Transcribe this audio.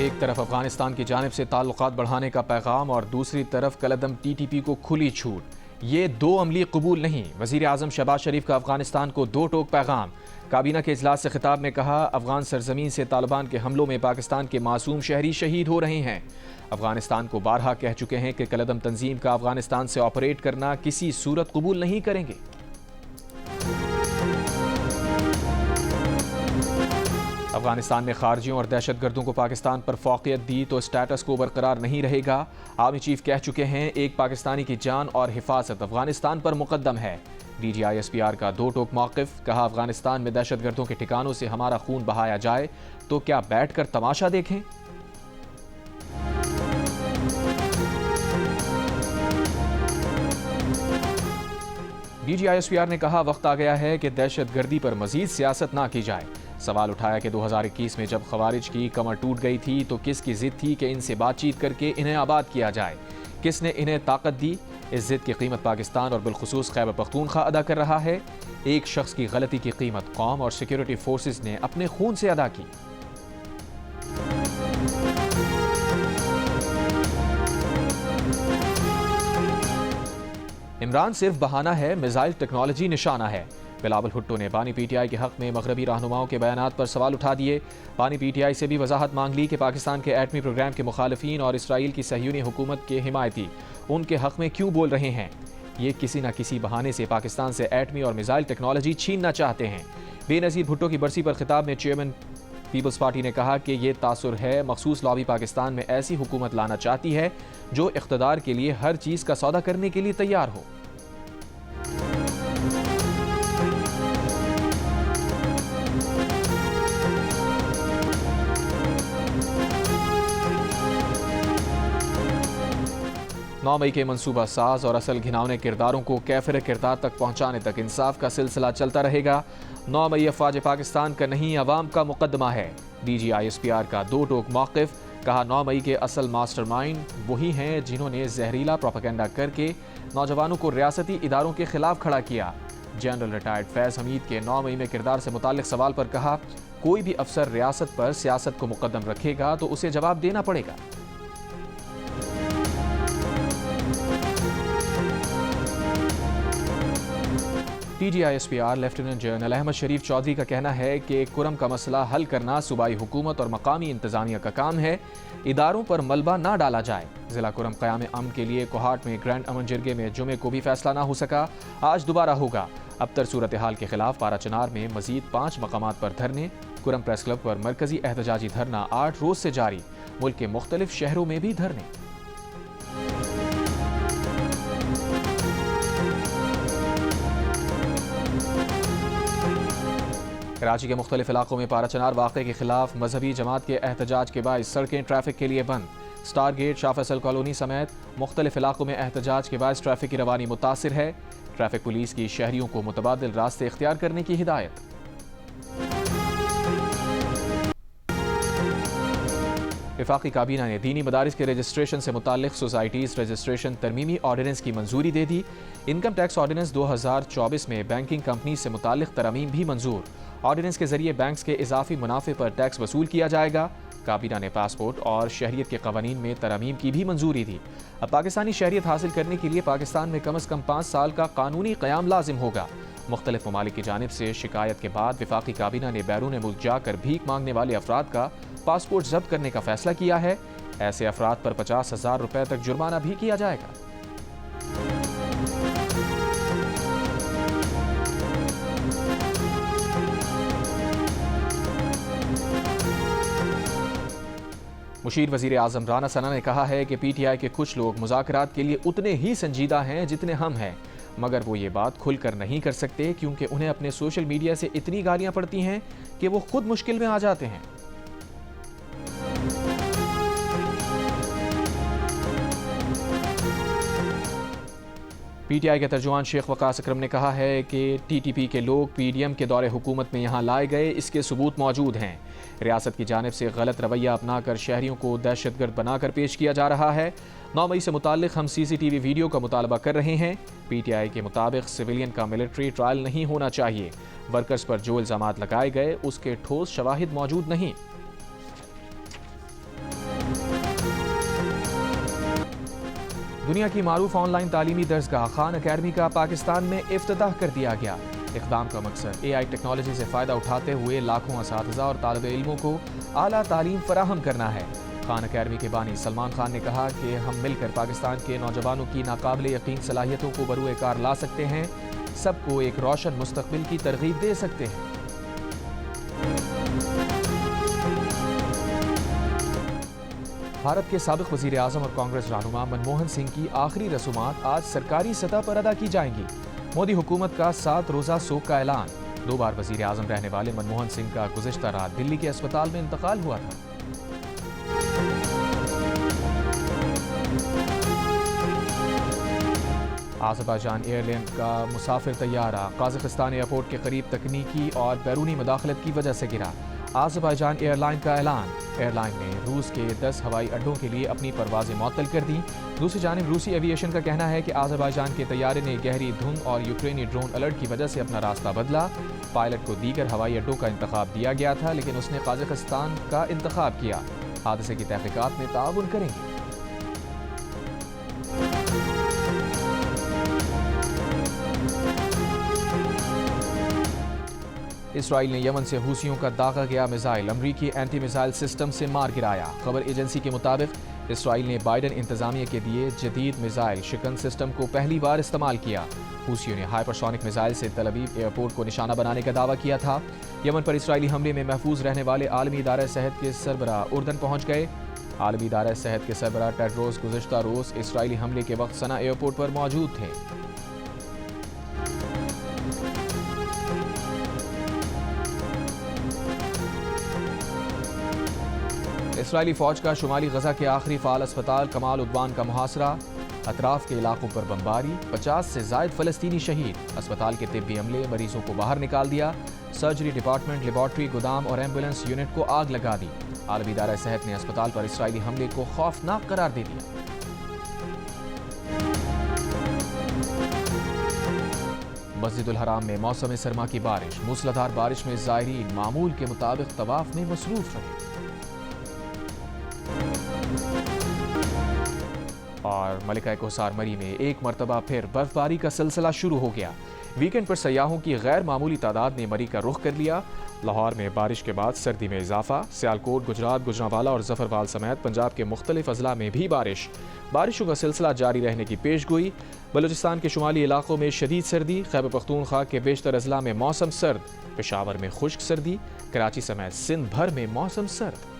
ایک طرف افغانستان کی جانب سے تعلقات بڑھانے کا پیغام اور دوسری طرف کالعدم ٹی ٹی پی کو کھلی چھوٹ، یہ دو عملی قبول نہیں۔ وزیر اعظم شہباز شریف کا افغانستان کو دو ٹوک پیغام۔ کابینہ کے اجلاس سے خطاب میں کہا، افغان سرزمین سے طالبان کے حملوں میں پاکستان کے معصوم شہری شہید ہو رہے ہیں۔ افغانستان کو بارہا کہہ چکے ہیں کہ کالعدم تنظیم کا افغانستان سے آپریٹ کرنا کسی صورت قبول نہیں کریں گے۔ افغانستان میں خارجیوں اور دہشت گردوں کو پاکستان پر فوقیت دی تو اسٹیٹس کو برقرار نہیں رہے گا۔ آرمی چیف کہہ چکے ہیں، ایک پاکستانی کی جان اور حفاظت افغانستان پر مقدم ہے۔ D G I S P R کا دو ٹوک موقف، کہا افغانستان میں دہشت گردوں کے ٹھکانوں سے ہمارا خون بہایا جائے تو کیا بیٹھ کر تماشا دیکھیں؟ D G I S P R نے کہا، وقت آ گیا ہے کہ دہشت گردی پر مزید سیاست نہ کی جائے۔ سوال اٹھایا کہ 2021 میں جب خوارج کی کمر ٹوٹ گئی تھی تو کس کی ضد تھی کہ ان سے بات چیت کر کے انہیں آباد کیا جائے؟ کس نے انہیں طاقت دی؟ اس ضد کی قیمت پاکستان اور بالخصوص خیبر پختونخوا ادا کر رہا ہے۔ ایک شخص کی غلطی کی قیمت قوم اور سیکیورٹی فورسز نے اپنے خون سے ادا کی۔ عمران صرف بہانہ ہے، میزائل ٹیکنالوجی نشانہ ہے۔ بلاول بھٹو نے بانی پی ٹی آئی کے حق میں مغربی رہنماؤں کے بیانات پر سوال اٹھا دیے۔ بانی پی ٹی آئی سے بھی وضاحت مانگ لی کہ پاکستان کے ایٹمی پروگرام کے مخالفین اور اسرائیل کی صہیونی حکومت کے حمایتی ان کے حق میں کیوں بول رہے ہیں۔ یہ کسی نہ کسی بہانے سے پاکستان سے ایٹمی اور میزائل ٹیکنالوجی چھیننا چاہتے ہیں۔ بے نظیر بھٹو کی برسی پر خطاب میں چیئرمین پیپلز پارٹی نے کہا کہ یہ تاثر ہے، مخصوص لابی پاکستان میں ایسی حکومت لانا چاہتی ہے جو اقتدار کے لیے ہر چیز کا سودا کرنے کے لیے تیار ہو۔ نو مئی کے منصوبہ ساز اور اصل گھناؤنے کرداروں کو کیفر کردار تک پہنچانے تک انصاف کا سلسلہ چلتا رہے گا۔ 9 مئی افواج پاکستان کا نہیں، عوام کا مقدمہ ہے۔ D G I S P R کا دو ٹوک موقف، کہا 9 مئی کے اصل ماسٹر مائنڈ وہی ہیں جنہوں نے زہریلا پروپیگنڈا کر کے نوجوانوں کو ریاستی اداروں کے خلاف کھڑا کیا۔ جنرل ریٹائرڈ فیض حمید کے 9 مئی میں کردار سے متعلق سوال پر کہا، کوئی بھی افسر ریاست پر سیاست کو مقدم رکھے گا تو اسے جواب دینا پڑے گا۔ D G I S P R lieutenant general Ahmed Sharif Chaudhry کا کہنا ہے کہ کرم کا مسئلہ حل کرنا صوبائی حکومت اور مقامی انتظامیہ کا کام ہے، اداروں پر ملبہ نہ ڈالا جائے۔ ضلع کرم قیام امن کے لیے کوہاٹ میں گرینڈ امن جرگے میں جمعے کو بھی فیصلہ نہ ہو سکا، آج دوبارہ ہوگا۔ ابتر صورتحال کے خلاف پارا چنار میں مزید 5 مقامات پر دھرنے، کرم پریس کلب پر مرکزی احتجاجی دھرنا 8 روز سے جاری، ملک کے مختلف شہروں میں بھی دھرنے۔ کراچی کے مختلف علاقوں میں پارا چنار واقعے کے خلاف مذہبی جماعت کے احتجاج کے باعث سڑکیں ٹریفک کے لیے بند۔ سٹار گیٹ، شاہ فیصل کالونی سمیت مختلف علاقوں میں احتجاج کے باعث ٹریفک کی روانی متاثر ہے۔ ٹریفک پولیس کی شہریوں کو متبادل راستے اختیار کرنے کی ہدایت۔ وفاقی کابینہ نے دینی مدارس کے رجسٹریشن سے متعلق سوسائٹیز رجسٹریشن ترمیمی آرڈیننس کی منظوری دے دی۔ انکم ٹیکس آرڈیننس 2024 میں بینکنگ کمپنی سے متعلق ترامیم بھی منظور۔ آرڈیننس کے ذریعے بینکس کے اضافی منافع پر ٹیکس وصول کیا جائے گا۔ کابینہ نے پاسپورٹ اور شہریت کے قوانین میں ترامیم کی بھی منظوری دی۔ اب پاکستانی شہریت حاصل کرنے کے لیے پاکستان میں کم از کم 5 سال کا قانونی قیام لازم ہوگا۔ مختلف ممالک کی جانب سے شکایت کے بعد وفاقی کابینہ نے بیرون ملک جا کر بھیک مانگنے والے افراد کا پاسپورٹ ضبط کرنے کا فیصلہ کیا ہے۔ ایسے افراد پر 50,000 روپے تک جرمانہ بھی کیا جائے گا۔ مشیر وزیر اعظم رانا ثنا نے کہا ہے کہ پی ٹی آئی کے کچھ لوگ مذاکرات کے لیے اتنے ہی سنجیدہ ہیں جتنے ہم ہیں، مگر وہ یہ بات کھل کر نہیں کر سکتے کیونکہ انہیں اپنے سوشل میڈیا سے اتنی گالیاں پڑتی ہیں کہ وہ خود مشکل میں آ جاتے ہیں۔ پی ٹی آئی کے ترجمان شیخ وقاص اکرم نے کہا ہے کہ ٹی ٹی پی کے لوگ پی ڈی ایم کے دور حکومت میں یہاں لائے گئے، اس کے ثبوت موجود ہیں۔ ریاست کی جانب سے غلط رویہ اپنا کر شہریوں کو دہشت گرد بنا کر پیش کیا جا رہا ہے۔ 9 مئی سے متعلق ہم سی سی ٹی وی ویڈیو کا مطالبہ کر رہے ہیں۔ پی ٹی آئی کے مطابق سویلین کا ملٹری ٹرائل نہیں ہونا چاہیے۔ ورکرز پر جو الزامات لگائے گئے اس کے ٹھوس شواہد موجود نہیں۔ دنیا کی معروف آن لائن تعلیمی درسگاہ خان اکیڈمی کا پاکستان میں افتتاح کر دیا گیا۔ اقدام کا مقصد AI ٹیکنالوجی سے فائدہ اٹھاتے ہوئے لاکھوں اساتذہ اور طالب علموں کو اعلیٰ تعلیم فراہم کرنا ہے۔ خان اکیڈمی کے بانی سلمان خان نے کہا کہ ہم مل کر پاکستان کے نوجوانوں کی ناقابل یقین صلاحیتوں کو بروئے کار لا سکتے ہیں، سب کو ایک روشن مستقبل کی ترغیب دے سکتے ہیں۔ بھارت کے سابق وزیر اعظم اور کانگریس رہنما منموہن سنگھ کی آخری رسومات آج سرکاری سطح پر ادا کی جائیں گی۔ مودی حکومت کا 7 روزہ سوگ کا اعلان۔ 2 بار وزیر اعظم رہنے والے منموہن سنگھ کا گزشتہ رات دلی کے اسپتال میں انتقال ہوا تھا۔ آذربائیجان ایئر لائن کا مسافر طیارہ قازقستان ایئرپورٹ کے قریب تکنیکی اور بیرونی مداخلت کی وجہ سے گرا۔ آذربائیجان ایئر لائن کا اعلان۔ ایئر لائن نے روس کے 10 ہوائی اڈوں کے لیے اپنی پروازیں معطل کر دیں۔ دوسری جانب روسی ایوی ایشن کا کہنا ہے کہ آذربائیجان کے طیارے نے گہری دھند اور یوکرینی ڈرون الرٹ کی وجہ سے اپنا راستہ بدلا۔ پائلٹ کو دیگر ہوائی اڈوں کا انتخاب دیا گیا تھا، لیکن اس نے قازقستان کا انتخاب کیا۔ حادثے کی تحقیقات میں تعاون کریں گے۔ اسرائیل نے یمن سے حوثیوں کا داغا گیا میزائل امریکی اینٹی میزائل سسٹم سے مار گرایا۔ خبر ایجنسی کے مطابق اسرائیل نے بائیڈن انتظامیہ کے دیے جدید میزائل شکن سسٹم کو پہلی بار استعمال کیا۔ حوثیوں نے ہائپرسونک میزائل سے تل ابیب ایئرپورٹ کو نشانہ بنانے کا دعویٰ کیا تھا۔ یمن پر اسرائیلی حملے میں محفوظ رہنے والے عالمی ادارہ صحت کے سربراہ اردن پہنچ گئے۔ عالمی ادارہ صحت کے سربراہ ٹیڈروس گزشتہ روز اسرائیلی حملے کے وقت صنعا ایئرپورٹ پر موجود تھے۔ اسرائیلی فوج کا شمالی غزہ کے آخری فعال اسپتال کمال عدوان کا محاصرہ، اطراف کے علاقوں پر بمباری، 50 سے زائد فلسطینی شہید۔ اسپتال کے طبی عملے مریضوں کو باہر نکال دیا۔ سرجری ڈپارٹمنٹ، لیبارٹری، گودام اور ایمبولینس یونٹ کو آگ لگا دی۔ عالمی ادارہ صحت نے اسپتال پر اسرائیلی حملے کو خوفناک قرار دے دیا۔ مسجد الحرام میں موسم سرما کی بارش، موسلادھار بارش میں زائرین معمول کے مطابق طواف میں مصروف رہے۔ اور ملکہ کوثر مری میں ایک مرتبہ پھر برف باری کا سلسلہ شروع ہو گیا۔ ویکنڈ پر سیاحوں کی غیر معمولی تعداد نے مری کا رخ کر لیا۔ لاہور میں بارش کے بعد سردی میں اضافہ، سیالکوٹ، گجرات، گجرانوالہ اور ظفربال سمیت پنجاب کے مختلف اضلاع میں بھی بارشوں کا سلسلہ جاری رہنے کی پیش گوئی۔ بلوچستان کے شمالی علاقوں میں شدید سردی، خیبر پختونخوا کے بیشتر اضلاع میں موسم سرد، پشاور میں خشک سردی، کراچی سمیت سندھ بھر میں موسم سرد۔